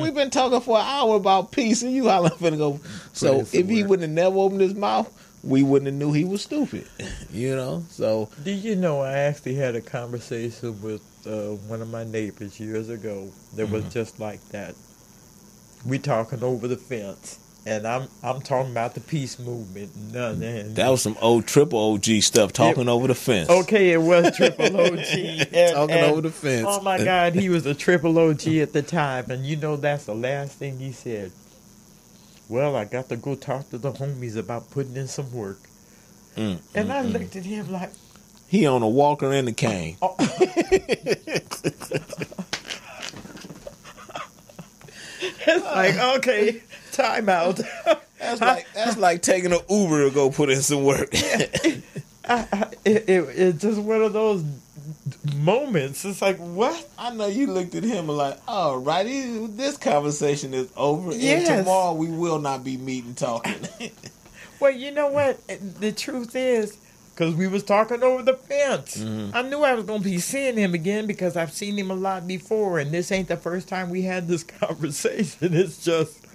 we've been talking for an hour about peace and you hollering finna go. So in some if he work. wouldn't have never opened his mouth, we wouldn't have knew he was stupid. You know? So, Do you know I actually had a conversation with one of my neighbors years ago that was just like that. We talking over the fence, and I'm talking about the peace movement. And that was some old triple OG stuff, talking over the fence. okay, it was triple OG. And, Talking over the fence. Oh my God, he was a triple OG at the time, and you know that's the last thing he said. Well, I got to go talk to the homies about putting in some work. And I looked at him like, He on a walker and a cane. oh. It's like, okay, time out. That's like taking an Uber to go put in some work. It's just one of those moments. It's like, what? I know you looked at him and like, all right, this conversation is over. Yes. And tomorrow we will not be meeting talking. Well, you know what? The truth is, because we was talking over the fence. I knew I was going to be seeing him again because I've seen him a lot before, and this ain't the first time we had this conversation. It's just,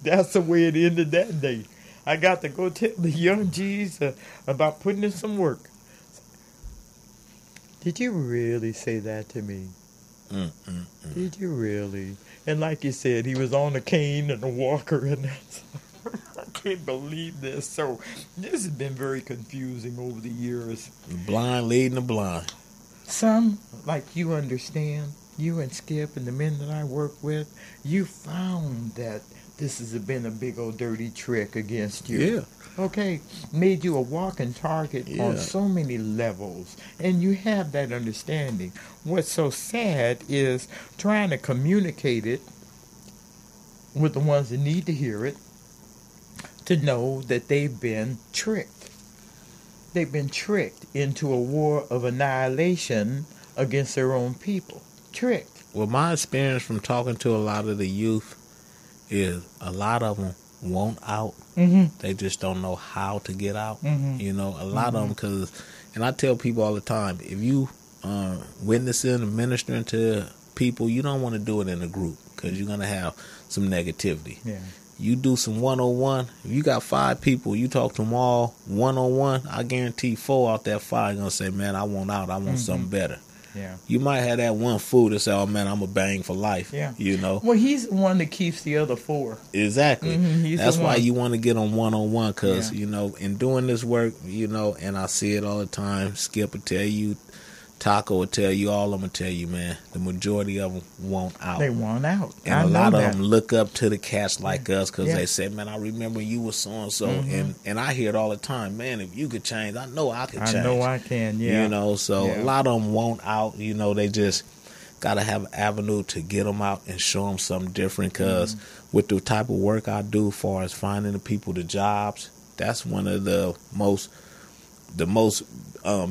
that's the way it ended that day. I got to go tell the young G's about putting in some work. Did you really say that to me? Did you really? And like you said, he was on a cane and a walker, and that's... I can't believe this. So this has been very confusing over the years. The blind leading the blind. Some, like you understand, you and Skip and the men that I work with, you found that this has been a big old dirty trick against you. Yeah. Okay, made you a walking target on Yeah. so many levels, and you have that understanding. What's so sad is trying to communicate it with the ones that need to hear it, to know that they've been tricked. They've been tricked into a war of annihilation against their own people. Tricked. Well, my experience from talking to a lot of the youth is a lot of them want out. They just don't know how to get out. You know, a lot of them, and I tell people all the time, if you witnessing and ministering to people, you don't want to do it in a group because you're going to have some negativity. Yeah. You do some one-on-one. If you got 5 people, you talk to them all one-on-one, I guarantee 4 out that 5 are going to say, man, I want out. I want something better. Yeah. You might have that one fool that say, oh, man, I'm a bang for life. Yeah. You know? Well, he's the one that keeps the other 4. Exactly. That's why you want to get on one-on-one because, you know, in doing this work, you know, and I see it all the time, Skip will tell you, Taco will tell you, all of them will tell you, man, the majority of them want out. They want out. And I a lot know of that. them look up to the cats like us because they say, man, I remember you were so-and-so. And I hear it all the time, man, if you could change, I know I could change. I know I can, yeah. You know, so a lot of them want out. You know, they just got to have an avenue to get them out and show them something different because with the type of work I do as far as finding the people the jobs, that's one of the most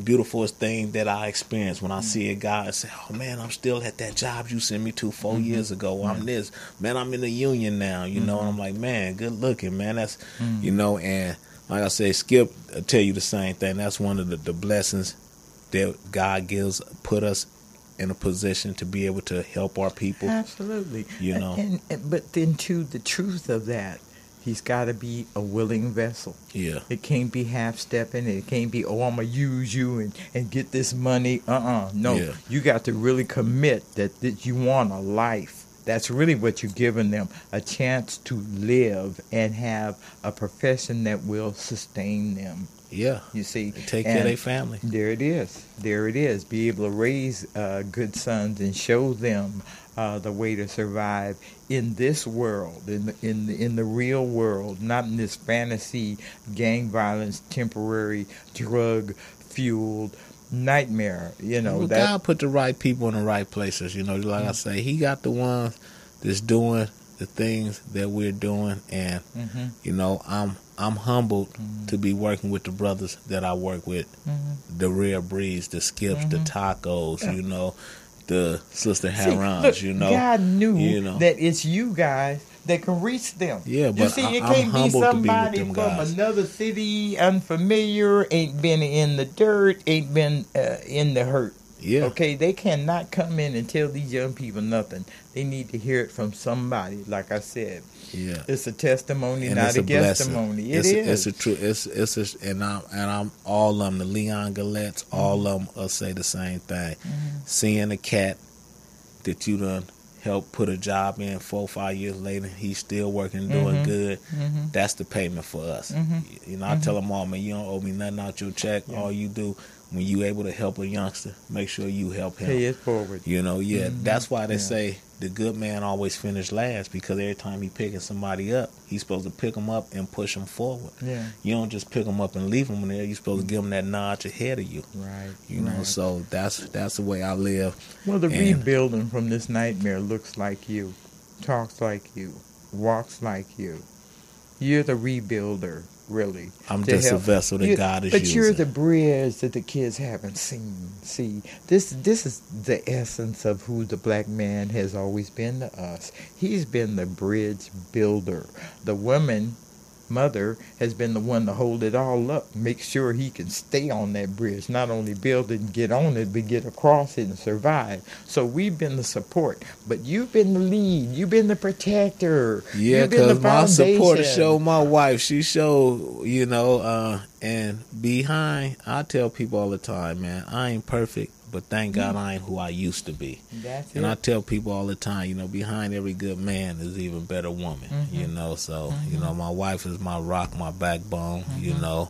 beautifulest thing that I experience when I see a guy and say, oh man, I'm still at that job you sent me to 4 years ago. I'm this. Man, I'm in the union now, you know, and I'm like, man, good looking, man. That's, you know, and like I say, Skip will tell you the same thing. That's one of the blessings that God put us in a position to be able to help our people. Absolutely. You know. But then, too, the truth of that, he's got to be a willing vessel. Yeah. It can't be half-stepping. It can't be, oh, I'm going to use you and get this money. No. Yeah. You got to really commit that you want a life. That's really what you're giving them, a chance to live and have a profession that will sustain them. Yeah. You see. Take care of their family. There it is. There it is. Be able to raise good sons and show them the way to survive in this world, in the real world, not in this fantasy, gang violence, temporary, drug-fueled nightmare. You know, well, God put the right people in the right places. You know, like I say, He got the ones that's doing the things that we're doing, and you know, I'm humbled to be working with the brothers that I work with, the Rare Breeds, the Skips, the Tacos, you know, the Sister Herrons, you know. God knew that it's you guys that can reach them. Yeah, but you see, it I'm can't be humbled to be somebody with them from guys. another city, unfamiliar, ain't been in the dirt, ain't been in the hurt. Yeah. Okay, they cannot come in and tell these young people nothing. They need to hear it from somebody. Like I said, yeah, it's a testimony, and not it's a a blessing. testimony. It's a true. And I'm all of them. The Leon Galettes, all of them will say the same thing. Seeing a cat that you done helped put a job in 4 or 5 years later, he's still working, doing good. That's the payment for us. You know, I tell them all, man, you don't owe me nothing out your check. All you do, when you able to help a youngster, make sure you help him. Pay it forward. You know, that's why they say the good man always finish last, because every time he picking somebody up, he's supposed to pick them up and push them forward. Yeah. You don't just pick them up and leave them there. You're supposed to give them that notch ahead of you. Right. You know, so that's the way I live. Well, the rebuilding from this nightmare looks like you, talks like you, walks like you. You're the rebuilder. Really, I'm just a vessel that God is using. But you're the bridge that the kids haven't seen. See, this is the essence of who the black man has always been to us. He's been the bridge builder. The woman, mother, has been the one to hold it all up, make sure he can stay on that bridge, not only build it and get on it, but get across it and survive. So we've been the support, but you've been the lead, you've been the protector. Yeah, because my supporter showed my wife, she showed, you know, and behind, I tell people all the time, man, I ain't perfect, but thank God I ain't who I used to be. That's and it. I tell people all the time, you know, behind every good man is even better woman, you know. So, you know, my wife is my rock, my backbone, you know.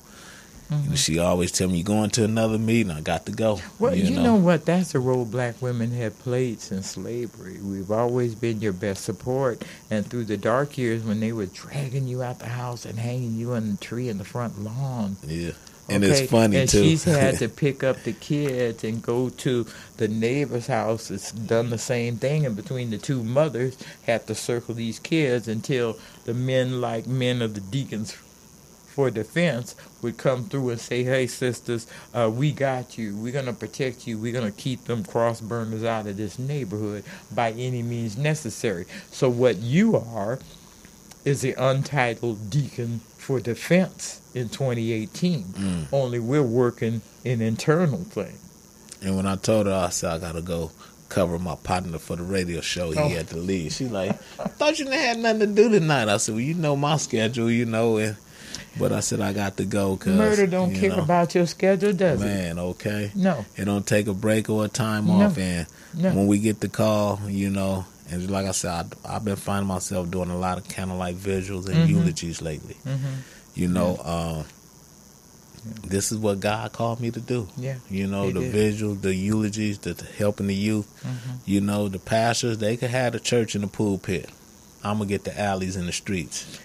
You know, she always tell me, you going to another meeting, I got to go. Well, you know what? That's the role black women have played since slavery. We've always been your best support. And through the dark years when they were dragging you out the house and hanging you on the tree in the front lawn. Yeah. And it's funny, and too. She's had to pick up the kids and go to the neighbor's house. It's done the same thing. And between the two mothers, had to circle these kids until the men of the deacons for Defense would come through and say, hey, sisters, we got you. We're going to protect you. We're going to keep them cross burners out of this neighborhood by any means necessary. So what you are is the untitled Deacon for Defense in 2018. Only we're working an internal thing. And when I told her, I said, I got to go cover my partner for the radio show, he had to leave. She like, I thought you didn't have nothing to do tonight. I said, well, you know my schedule, but I said I got to go. Cause, Murder don't care about your schedule, does it? Man, okay. No. It don't take a break or a time off. And when we get the call, and like I said, I've been finding myself doing a lot of kind of like visuals and eulogies lately. This is what God called me to do. Yeah. The visuals, the eulogies, the helping the youth. The pastors, they could have the church in the pulpit. I'm going to get the alleys in the streets.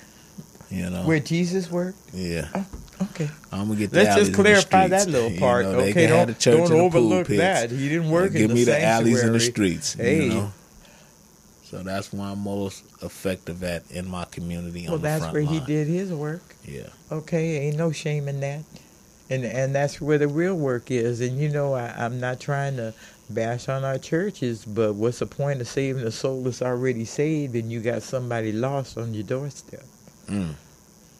Where Jesus worked? Yeah. Oh, okay. I'm going to get the Let's alleys just clarify in the that streets. little part. They Okay, can have the church don't in the overlook pulpits. that. He didn't work in Give the me the sanctuary. alleys in the streets. Hey. So that's where I'm most effective at in my community Well, on the that's front where line. he did his work. Yeah. Okay, ain't no shame in that. And that's where the real work is. And, I'm not trying to bash on our churches, but what's the point of saving a soul that's already saved and you got somebody lost on your doorstep?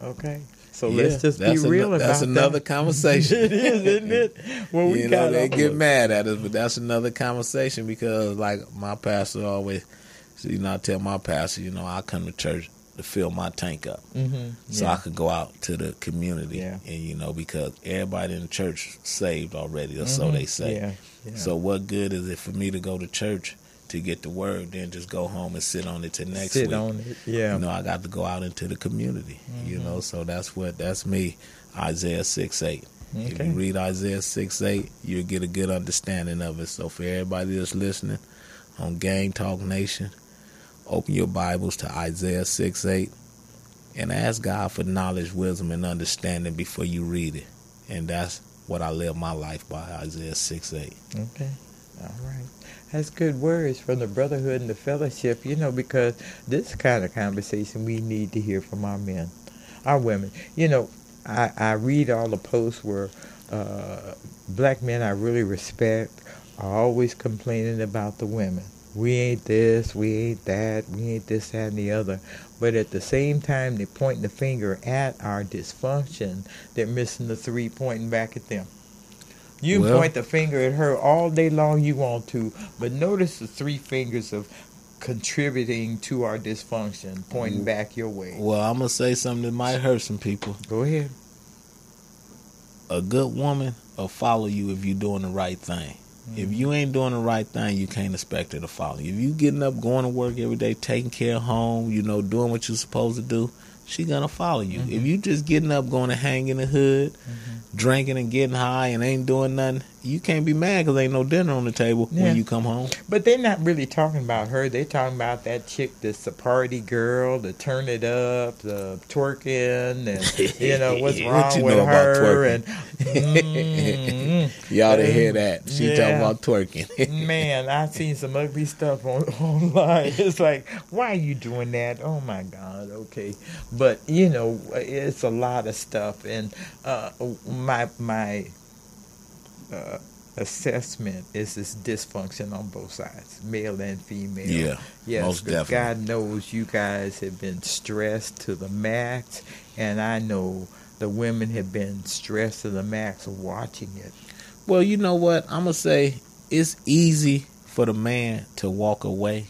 Okay? So let's just be real about that. That's another conversation. It is, isn't it? Well, they get mad at us, but that's another conversation because, like my pastor always, I tell my pastor, I come to church to fill my tank up so I could go out to the community. And, because everybody in the church saved already, or so they say. Yeah. So what good is it for me to go to church to get the word, then just go home and sit on it till next week? Sit on it, yeah. I got to go out into the community, so that's me, Isaiah 6:8. Okay. If you read Isaiah 6:8, you'll get a good understanding of it. So for everybody that's listening on Gang Talk Nation, open your Bibles to Isaiah 6:8 and ask God for knowledge, wisdom, and understanding before you read it. And that's what I live my life by, Isaiah 6:8. Okay. All right. That's good words from the brotherhood and the fellowship, because this kind of conversation we need to hear from our men, our women. I read all the posts where black men I really respect are always complaining about the women. We ain't this, we ain't that, we ain't this, that, and the other. But at the same time, they're pointing the finger at our dysfunction. They're missing the three pointing back at them. You can point the finger at her all day long you want to, but notice the three fingers of contributing to our dysfunction, pointing back your way. Well, I'm going to say something that might hurt some people. Go ahead. A good woman will follow you if you're doing the right thing. If you ain't doing the right thing, you can't expect her to follow you. If you getting up, going to work every day, taking care of home, doing what you're supposed to do, she gonna follow you. If you just getting up, going to hang in the hood, drinking and getting high and ain't doing nothing, you can't be mad because ain't no dinner on the table when you come home. But they're not really talking about her. They're talking about that chick that's the party girl, the turn it up, the twerking, and what's wrong with her. And y'all didn't hear that. She talking about twerking. Man, I've seen some ugly stuff online. It's like, why are you doing that? Oh my God. Okay, but it's a lot of stuff, and my assessment is this dysfunction on both sides, male and female. Yeah, yes, most definitely. God knows you guys have been stressed to the max, and I know the women have been stressed to the max watching it. Well, you know what? I'm going to say it's easy for the man to walk away.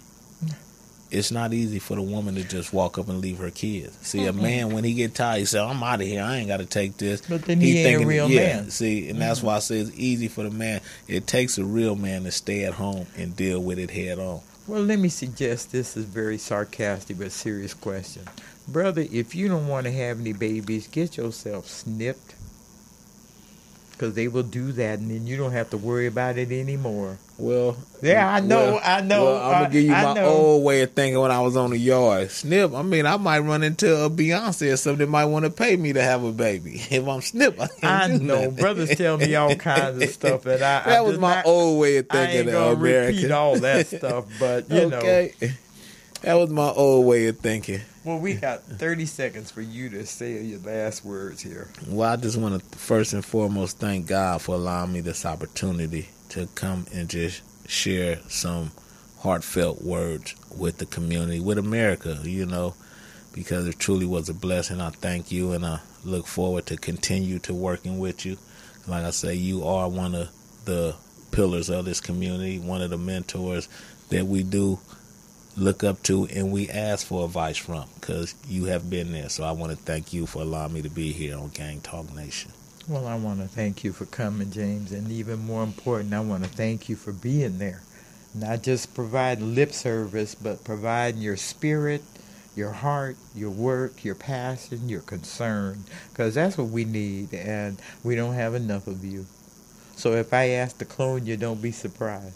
It's not easy for the woman to just walk up and leave her kids. See, a man, when he get tired, he say, I'm out of here. I ain't got to take this. But then he ain't a real man. See, and that's why I say it's easy for the man. It takes a real man to stay at home and deal with it head on. Well, let me suggest this is very sarcastic but serious question. Brother, if you don't want to have any babies, get yourself snipped. Because they will do that, and then you don't have to worry about it anymore. Well, yeah, I know. Well, I'm going to give you my old way of thinking when I was on the yard. Snip, I might run into a Beyonce or something that might want to pay me to have a baby. If I'm Snip, I know. Nothing. Brothers tell me all kinds of stuff. And that was my old way of thinking. I ain't going to repeat all that stuff, but, you know. That was my old way of thinking. Well, we got 30 seconds for you to say your last words here. Well, I just want to first and foremost thank God for allowing me this opportunity to come and just share some heartfelt words with the community, with America, because it truly was a blessing. I thank you, and I look forward to continue to working with you. Like I say, you are one of the pillars of this community, one of the mentors that we do look up to and we ask for advice from, because you have been there. So I want to thank you for allowing me to be here on Gang Talk Nation. Well, I want to thank you for coming, James, and even more important, I want to thank you for being there. Not just providing lip service, but providing your spirit, your heart, your work, your passion, your concern, because that's what we need, and we don't have enough of you. So if I ask to clone you, don't be surprised.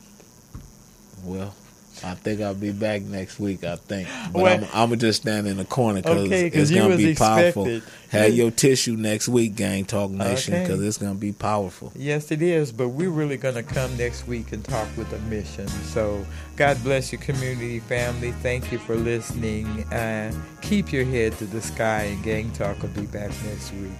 Well, I think I'll be back next week, I think. But I'm going to just stand in the corner because it's going to be powerful. Have your tissue next week, Gang Talk Nation, because it's going to be powerful. Yes, it is, but we're really going to come next week and talk with a mission. So God bless your community, family. Thank you for listening. Keep your head to the sky, and Gang Talk will be back next week.